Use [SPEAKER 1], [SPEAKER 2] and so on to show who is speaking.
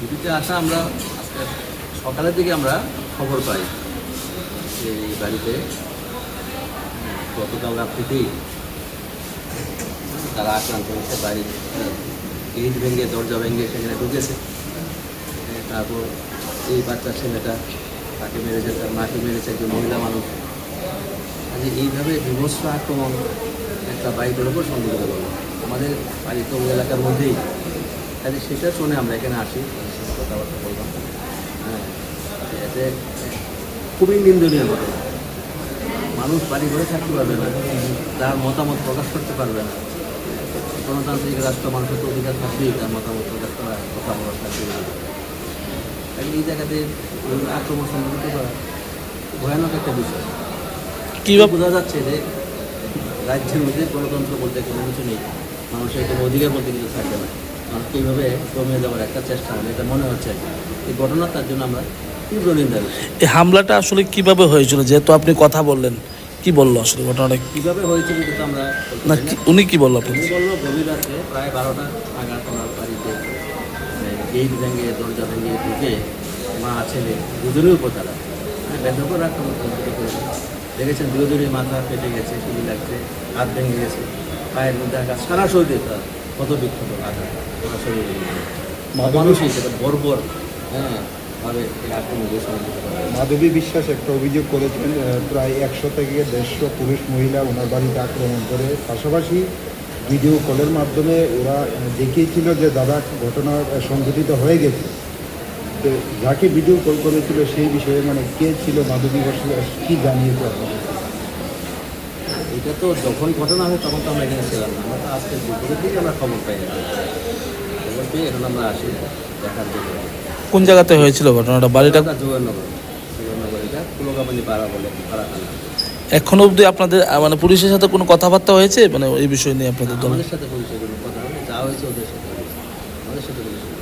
[SPEAKER 1] ডিউটিতে আসা আমরা আজকে সকালের দিকে আমরা খবর পাই যে এই বাড়িতে গতকাল রাত্রিতেই তারা আক্রান্ত হয়েছে, বাড়ির ইট ভেঙে দরজা ভেঙে সেখানে ঢুকেছে। তারপর এই বাচ্চা ছেলেটা তাকে মেরেছে, তার মাকে মেরেছে একজন মহিলা মানুষ। কাজে এইভাবে বিভৎস আক্রমণ একটা বাইকের ওপর সংঘটিত করলো আমাদের বাড়ির তো এলাকার মধ্যেই। কাজে সেটা শুনে আমরা এখানে আসি, তাদের সাথে কথাবার্তা বললাম। হ্যাঁ, এতে খুবই নিন্দনীয় ঘটনা। মানুষ বাড়ি ঘরে থাকতে পারবে না, তার মতামত প্রকাশ করতে পারবে না। গণতান্ত্রিক রাষ্ট্র, মানুষের তো অধিকার থাকবেই তার মতামত প্রকাশ করা, কথা বলার থাকবে না। এই জায়গাতে আক্রমণ সংঘটিত করা ভয়ানক একটা বিষয়। কীভাবে বোঝা যাচ্ছে যে রাজ্যের মধ্যে গণতন্ত্র বলতে কোনো কিছু নেই, মানুষের কোনো অধিকার বলতে কিছু থাকবে না। মানুষকে এইভাবে কমিয়ে দেওয়ার একটা চেষ্টা হবে, এটা মনে হচ্ছে। এই ঘটনা তার জন্য আমরা তীব্র নিন্দা করি।
[SPEAKER 2] এই হামলাটা আসলে কিভাবে হয়েছিল, যেহেতু আপনি কথা বললেন, কি বললো আসলে ঘটনাটা
[SPEAKER 1] কীভাবে হয়েছিল কিন্তু আমরা
[SPEAKER 2] না, উনি কি বললো আপনাকে?
[SPEAKER 1] উনি বললো গভীর রাত্রে প্রায় 12টা নাগাদ ওনার বাড়িতে গেট ভেঙে দরজা ভেঙে ঢুকে মা ছেলে দুজনের উপর তারা বেদকর আক্রমণ করেছে। দেখেছেন দুজনের মাথা ফেটে গেছে, শুলি লাগছে, হাত ভেঙে গেছে, পায়ের মধ্যে আঘাত, সারা শরীরে তার কত বিক্ষত আঘাত, সারা শরীরে মানুষই সেটা বর্বর ভাবে এই আক্রমণ সংঘটিত করা হয়েছে।
[SPEAKER 3] মাধবী বিশ্বাস একটা অভিযোগ করেছেন, প্রায় 100 থেকে 150 পুরুষ মহিলা ওনার বাড়িতে আক্রমণ করে। পাশাপাশি ভিডিও কলের মাধ্যমে ওরা দেখিয়েছিল যে দাদা ঘটনা সংঘটিত হয়ে গেছে। তো যাকে ভিডিও কল করেছিল সেই বিষয়ে মানে কে ছিল মাধবী বিশ্বাস, কী জানিয়েছে আপনাদের?
[SPEAKER 1] এটা তো যখন ঘটনা হয় তখন তো আমরা এখানে ছিলাম না, আমরা তো আজকে দুপুরের দিকে আমরা খবর পাই না। খবর পেয়ে এখন আমরা আসি দেখার জন্য।
[SPEAKER 2] কোন জায়গাতে হয়েছিল ঘটনাটা? বাড়িটা
[SPEAKER 1] জোগাড়নগর, এটা কুলগামানি পাড়া বলে, পাড়া থানা।
[SPEAKER 2] এখনো অবধি আপনাদের মানে পুলিশের সাথে কোনো কথাবার্তা হয়েছে মানে এই বিষয় নিয়ে আপনাদের দল?
[SPEAKER 1] আমাদের সাথে পুলিশের কোনো কথা হয়নি, যা হয়েছে ওদের সাথে হয়েছে, আমাদের সাথে পুলিশের